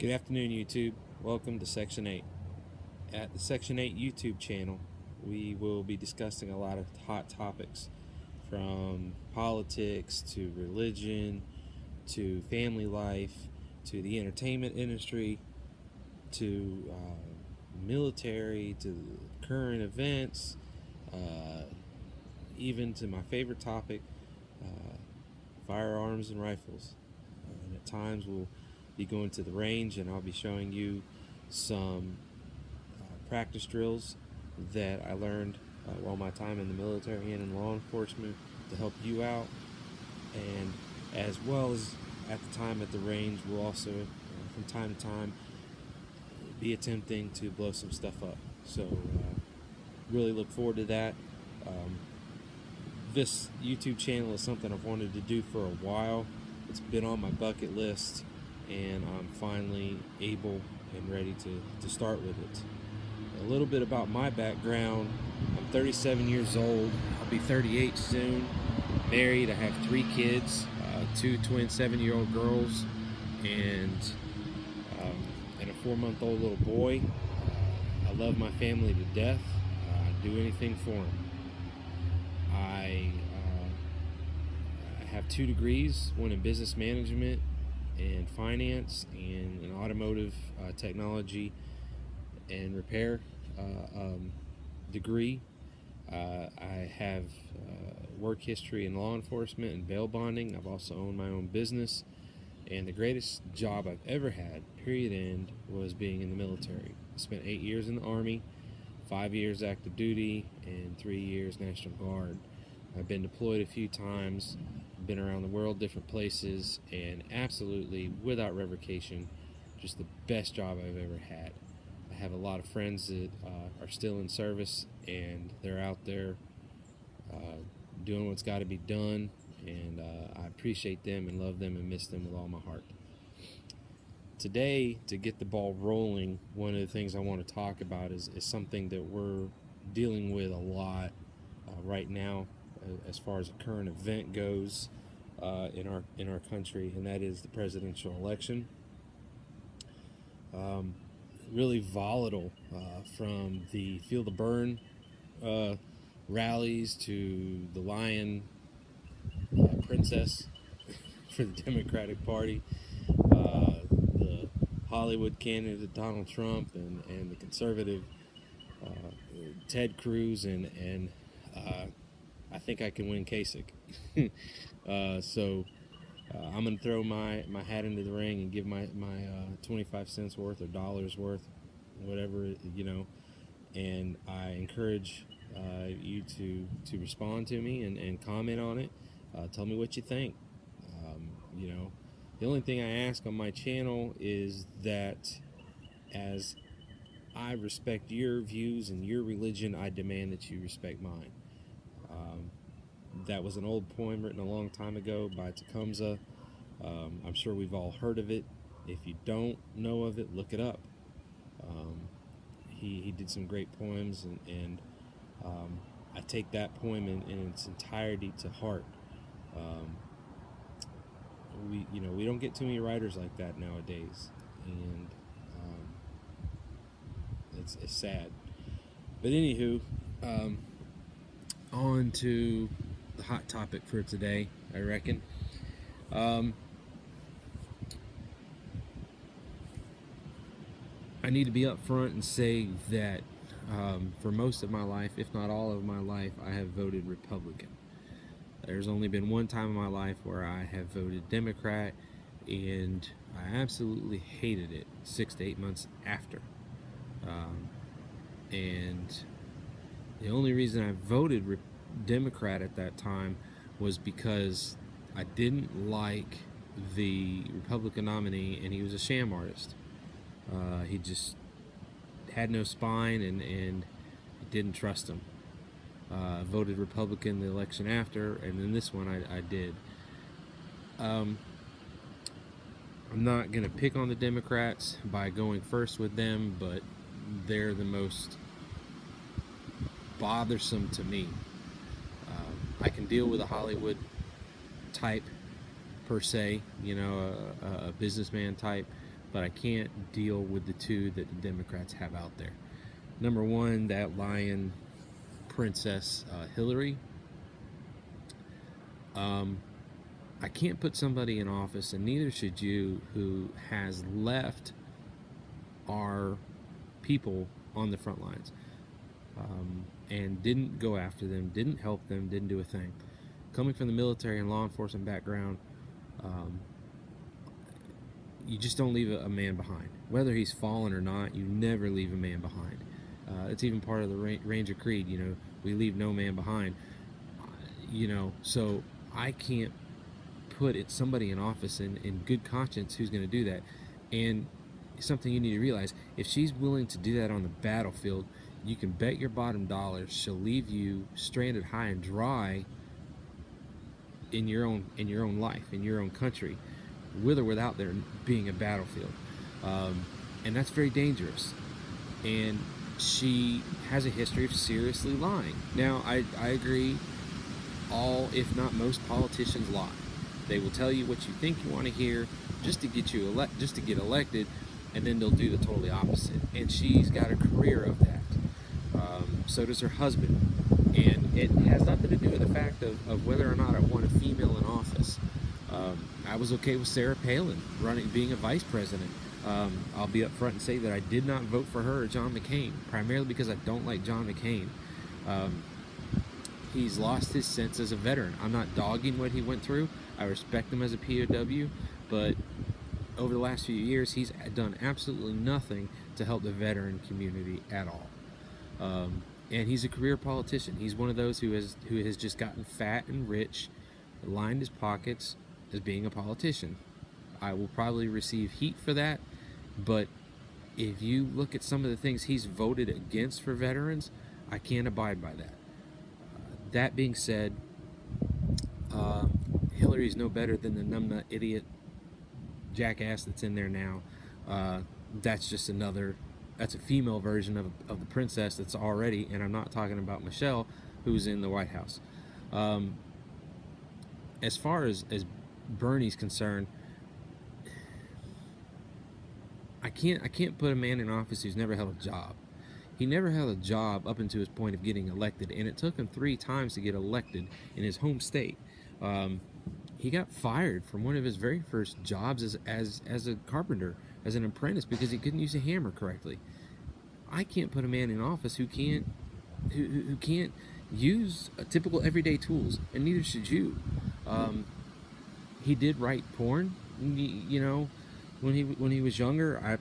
Good afternoon, YouTube. Welcome to Section 8. At the Section 8 YouTube channel, we will be discussing a lot of hot topics, from politics to religion to family life to the entertainment industry to military to current events, even to my favorite topic, firearms and rifles. And at times we'll be going to the range and I'll be showing you some practice drills that I learned while my time in the military and in law enforcement to help you out. And as well as at the time at the range, we'll also from time to time be attempting to blow some stuff up. So really look forward to that. This YouTube channel is something I've wanted to do for a while. It's been on my bucket list, and I'm finally able and ready to start with it. A little bit about my background. I'm 37 years old. I'll be 38 soon. Married. I have 3 kids, 2 twin 7-year-old girls, and a 4-month-old little boy. I love my family to death. I'd do anything for them. I have 2 degrees, one in business management and finance, and an automotive technology and repair degree. I have work history in law enforcement and bail bonding. I've also owned my own business, and the greatest job I've ever had, period end, was being in the military. I spent 8 years in the Army, 5 years active duty, and 3 years National Guard. I've been deployed a few times, been around the world, different places, and absolutely, without revocation, just the best job I've ever had. I have a lot of friends that are still in service, and they're out there doing what's got to be done, and I appreciate them and love them and miss them with all my heart. Today, to get the ball rolling, one of the things I want to talk about is something that we're dealing with a lot right now as far as a current event goes in our country, and that is the presidential election. Really volatile, from the Feel the Burn rallies to the Lion Princess for the Democratic Party, the Hollywood candidate Donald Trump, and the conservative Ted Cruz, and I think I can win Kasich. So I'm going to throw my hat into the ring and give my 25 cents worth or dollars worth, whatever, and I encourage you to respond to me and comment on it. Tell me what you think. The only thing I ask on my channel is that as I respect your views and your religion, I demand that you respect mine. That was an old poem written a long time ago by Tecumseh. I'm sure we've all heard of it. If you don't know of it, look it up. He did some great poems, and I take that poem in its entirety to heart. We don't get too many writers like that nowadays, and it's sad. But anywho, on to the hot topic for today, I reckon. I need to be upfront and say that for most of my life, if not all of my life, I have voted Republican. There's only been one time in my life where I have voted Democrat, and I absolutely hated it 6 to 8 months after. And the only reason I voted Democrat at that time was because I didn't like the Republican nominee, and he was a sham artist. He just had no spine, and didn't trust him. Voted Republican the election after, and then this one I did. I'm not going to pick on the Democrats by going first with them, but they're the most bothersome to me. I can deal with a Hollywood type per se, a businessman type, but I can't deal with the two that the Democrats have out there. Number one, that lion princess Hillary. I can't put somebody in office, and neither should you, who has left our people on the front lines, and didn't go after them, didn't help them, didn't do a thing. Coming from the military and law enforcement background, you just don't leave a man behind. Whether he's fallen or not, you never leave a man behind. It's even part of the Ranger Creed, we leave no man behind. So I can't put somebody in office in good conscience who's going to do that. And something you need to realize, if she's willing to do that on the battlefield, you can bet your bottom dollar she'll leave you stranded high and dry in your own life, in your own country, with or without there being a battlefield. And that's very dangerous. And she has a history of seriously lying. Now, I agree, all, if not most, politicians lie. They will tell you what you think you want to hear just to get elected, and then they'll do the totally opposite. And she's got a career of that. So does her husband. And it has nothing to do with the fact of whether or not I want a female in office. I was okay with Sarah Palin being a vice president. I'll be up front and say that I did not vote for her or John McCain, primarily because I don't like John McCain. He's lost his sense as a veteran. I'm not dogging what he went through. I respect him as a POW, but over the last few years, he's done absolutely nothing to help the veteran community at all. And he's a career politician. He's one of those who has just gotten fat and rich, lined his pockets as being a politician. I will probably receive heat for that, but if you look at some of the things he's voted against for veterans, I can't abide by that. That being said, Hillary's no better than the numbnut idiot jackass that's in there now. That's just that's a female version of the princess that's already, and I'm not talking about Michelle, who's in the White House. As far as Bernie's concerned, I can't put a man in office who's never held a job. He never held a job up until his point of getting elected, and it took him 3 times to get elected in his home state. He got fired from one of his very first jobs as a carpenter, as an apprentice, because he couldn't use a hammer correctly. I can't put a man in office who can't use typical everyday tools, and neither should you. He did write porn, when he was younger.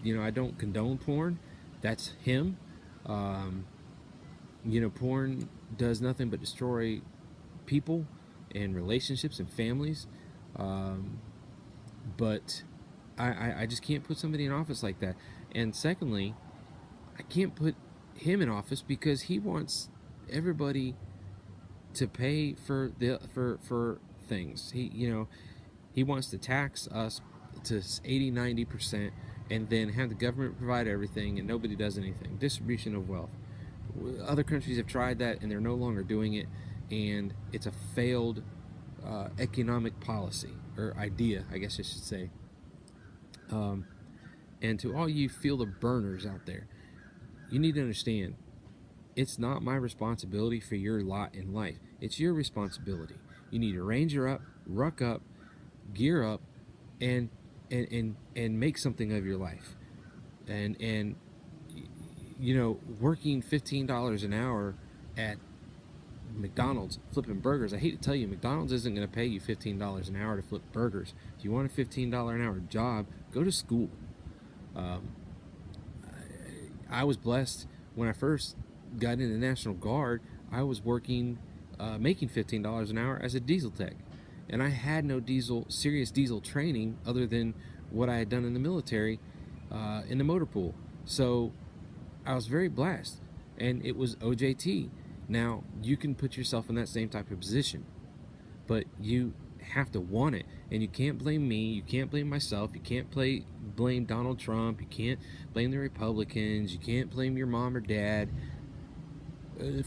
I don't condone porn. That's him. Porn does nothing but destroy people and relationships and families. But I just can't put somebody in office like that. And secondly, I can't put him in office because he wants everybody to pay for things. He wants to tax us to 80-90%, and then have the government provide everything, and nobody does anything. Distribution of wealth. Other countries have tried that, and they're no longer doing it, and it's a failed economic policy, or idea, I guess I should say. And to all you field of burners out there, you need to understand, it's not my responsibility for your lot in life. It's your responsibility. You need to ranger up, ruck up, gear up, and make something of your life. And working $15 an hour at McDonald's flipping burgers. I hate to tell you, McDonald's isn't going to pay you $15 an hour to flip burgers. If you want a $15 an hour job, go to school. I was blessed when I first got in the National Guard. I was working, making $15 an hour as a diesel tech, and I had no serious diesel training other than what I had done in the military, in the motor pool. So I was very blessed, and it was OJT. Now, you can put yourself in that same type of position, but you have to want it, and you can't blame me, you can't blame myself, you can't blame Donald Trump, you can't blame the Republicans, you can't blame your mom or dad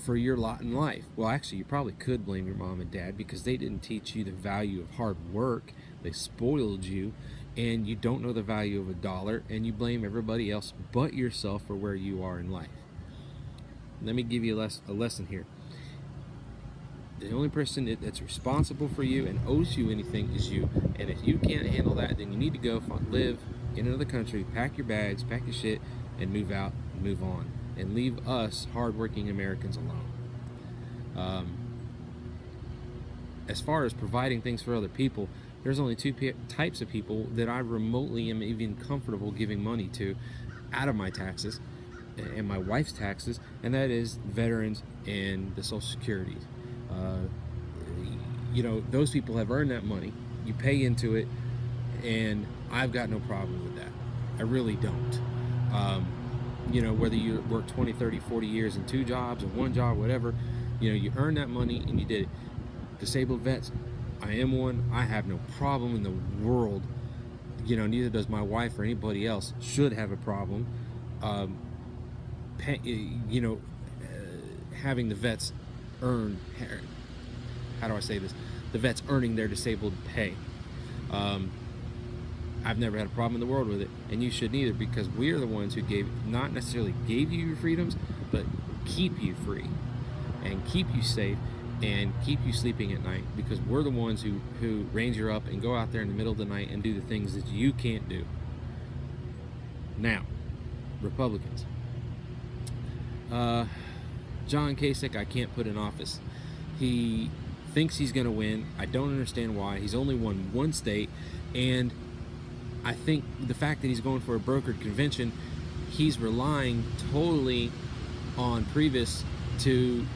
for your lot in life. Well, actually, you probably could blame your mom and dad because they didn't teach you the value of hard work. They spoiled you. and you don't know the value of a dollar, and you blame everybody else but yourself for where you are in life. Let me give you a lesson here. The only person that's responsible for you and owes you anything is you. And if you can't handle that, then you need to go live in another country, pack your bags, pack your shit, and move out, and move on, and leave us hardworking Americans alone. As far as providing things for other people, there's only two types of people that I remotely am even comfortable giving money to out of my taxes and my wife's taxes, and that is veterans and the Social Security. Those people have earned that money. You pay into it, and I've got no problem with that. I really don't. Whether you work 20, 30, 40 years in 2 jobs or 1 job, whatever, you earn that money and you did it. Disabled vets, I am one. I have no problem in the world. Neither does my wife or anybody else should have a problem. Having the vets earn, how do I say this? The vets earning their disabled pay. I've never had a problem in the world with it, and you shouldn't either, because we are the ones who not necessarily gave you your freedoms, but keep you free and keep you safe and keep you sleeping at night, because we're the ones who ranger up and go out there in the middle of the night and do the things that you can't do. Now, Republicans. John Kasich, I can't put in office. He thinks he's going to win. I don't understand why. He's only won 1 state, and I think the fact that he's going for a brokered convention, he's relying totally on Priebus to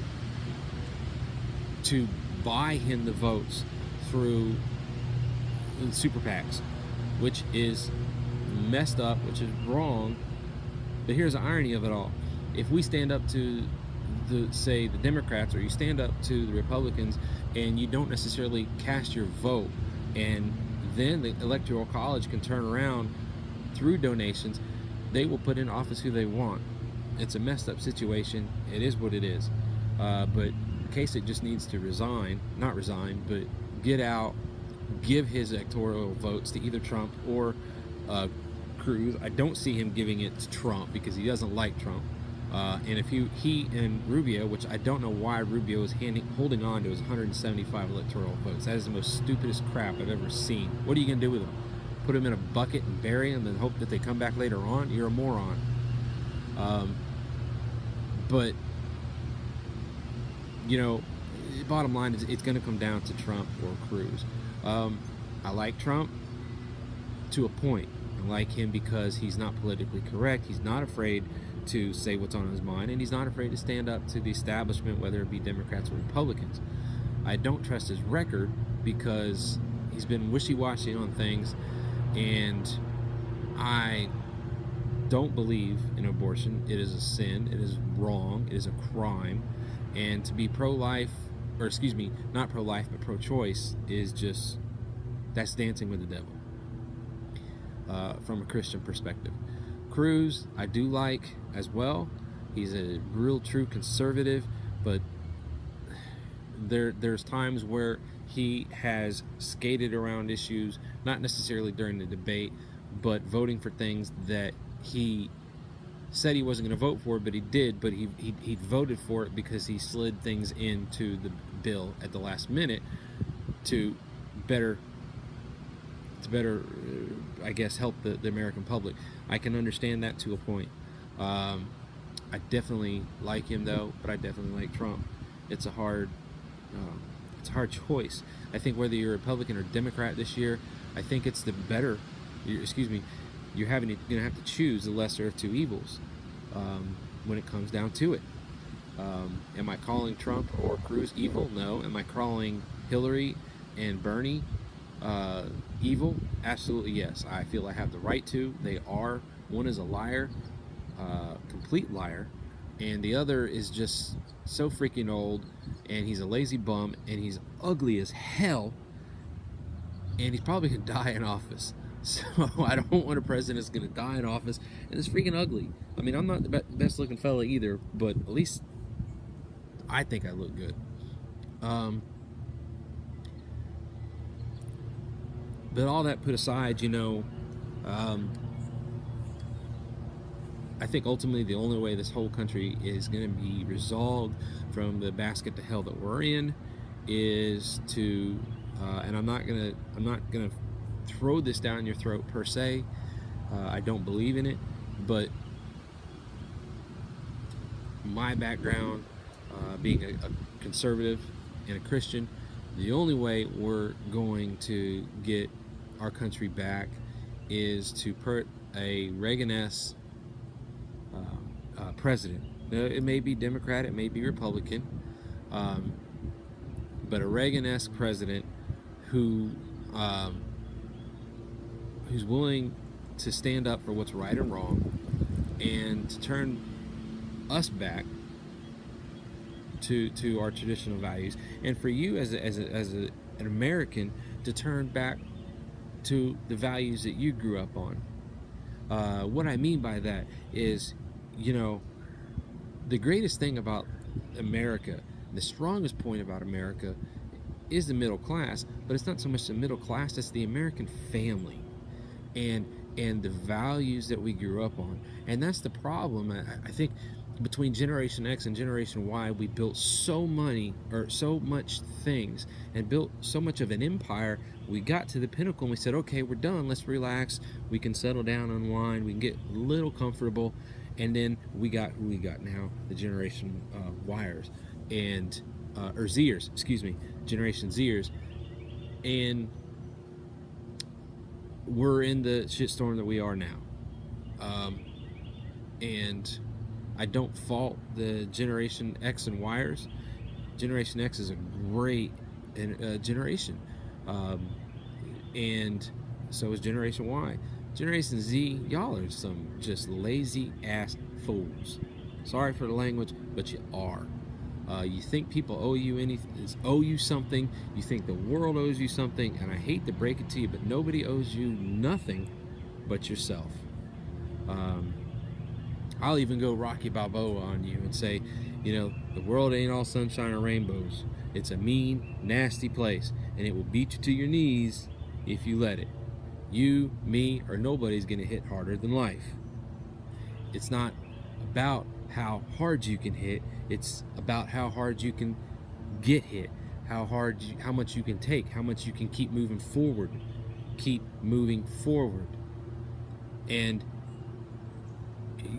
buy him the votes through the super PACs, which is messed up, which is wrong. But here's the irony of it all. If we stand up to the Democrats, or you stand up to the Republicans, and you don't necessarily cast your vote, and then the Electoral College can turn around through donations, they will put in office who they want. It's a messed up situation. It is what it is. But Kasich just needs to not resign, but get out, give his electoral votes to either Trump or Cruz. I don't see him giving it to Trump because he doesn't like Trump. And if he and Rubio, which I don't know why Rubio is holding on to his 175 electoral votes. That is the most stupidest crap I've ever seen. What are you going to do with them? Put them in a bucket and bury them and hope that they come back later on? You're a moron. But, bottom line is it's going to come down to Trump or Cruz. I like Trump to a point. I like him because he's not politically correct. He's not afraid to say what's on his mind, and he's not afraid to stand up to the establishment, whether it be Democrats or Republicans. I don't trust his record because he's been wishy-washy on things, and I don't believe in abortion. It is a sin. It is wrong. It is a crime. And to be pro-life, or excuse me, not pro-life, but pro-choice, that's dancing with the devil from a Christian perspective. Cruz, I do like as well. He's a real true conservative, but there's times where he has skated around issues, not necessarily during the debate, but voting for things that he said he wasn't going to vote for, but he did. But he voted for it because he slid things into the bill at the last minute to better I guess help the American public. I can understand that to a point. I definitely like him though, but I definitely like Trump. It's a hard choice. I think whether you're Republican or Democrat this year, I think it's the better. You're going to have to choose the lesser of two evils when it comes down to it. Am I calling Trump or Cruz evil? No. Am I calling Hillary and Bernie evil? Absolutely yes. I feel I have the right to. They are. One is a liar, complete liar, and the other is just so freaking old, and he's a lazy bum, and he's ugly as hell, and he's probably gonna die in office. So I don't want a president that's gonna die in office and it's freaking ugly. I mean, I'm not the best looking fella either, but at least I think I look good. But all that put aside, I think ultimately the only way this whole country is going to be resolved from the basket to hell that we're in is to, and I'm not gonna throw this down your throat per se. I don't believe in it, but my background, being a conservative and a Christian, the only way we're going to get our country back is to put a Reagan-esque president. Now, it may be Democrat, it may be Republican, but a Reagan-esque president who's willing to stand up for what's right and wrong and to turn us back to our traditional values, and for you as an American to turn back to the values that you grew up on. What I mean by that is, the greatest thing about America, the strongest point about America, is the middle class, but it's not so much the middle class, it's the American family and the values that we grew up on. And that's the problem. I think between Generation X and Generation Y, we built so much things and built so much of an empire. We got to the pinnacle and we said, okay, we're done, let's relax, we can settle down, unwind, we can get a little comfortable. And then we got now, the Generation Yers and or Zers, excuse me, Generation Zers, and we're in the shitstorm that we are now. And I don't fault the Generation X and Yers. Generation X is a great generation, and so is Generation Y. Generation Z, y'all are some just lazy ass fools. Sorry for the language, but you are. You think people owe you something. You think the world owes you something, and I hate to break it to you, but nobody owes you nothing but yourself. I'll even go Rocky Balboa on you and say, the world ain't all sunshine and rainbows. It's a mean, nasty place, and it will beat you to your knees if you let it. You, me, or nobody's gonna hit harder than life. It's not about how hard you can hit, it's about how hard you can get hit, how much you can take, how much you can keep moving forward. And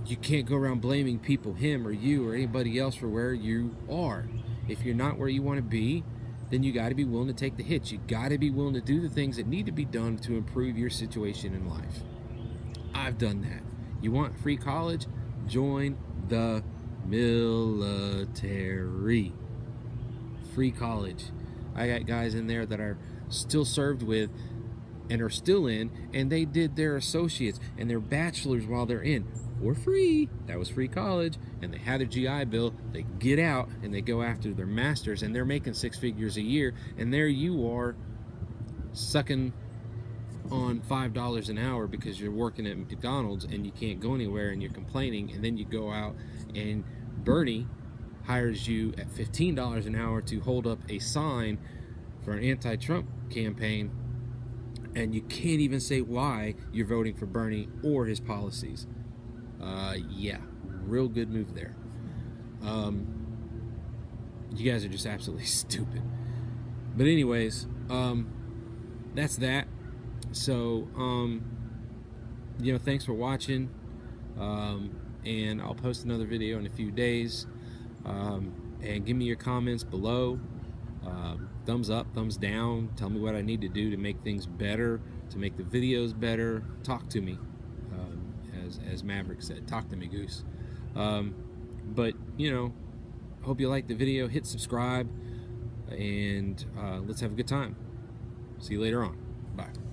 you can't go around blaming people, him or you or anybody else, for where you are. If you're not where you want to be, then you got to be willing to take the hits. You got to be willing to do the things that need to be done to improve your situation in life. I've done that. You want free college? Join the military. Free college. I got guys in there that are still served with and are still in, and they did their associates and their bachelors while they're in for free. That was free college, and they had their GI Bill. They get out and they go after their masters, and they're making 6 figures a year, and there you are sucking on $5 an hour because you're working at McDonald's and you can't go anywhere and you're complaining. And then you go out and Bernie hires you at $15 an hour to hold up a sign for an anti-Trump campaign, and you can't even say why you're voting for Bernie or his policies. Yeah, real good move there. You guys are just absolutely stupid. But anyways, that's that. So, thanks for watching. And I'll post another video in a few days. And give me your comments below. Thumbs up, thumbs down. Tell me what I need to do to make things better, to make the videos better. Talk to me. As Maverick said, talk to me, Goose. But, hope you liked the video. Hit subscribe. And let's have a good time. See you later on. Bye.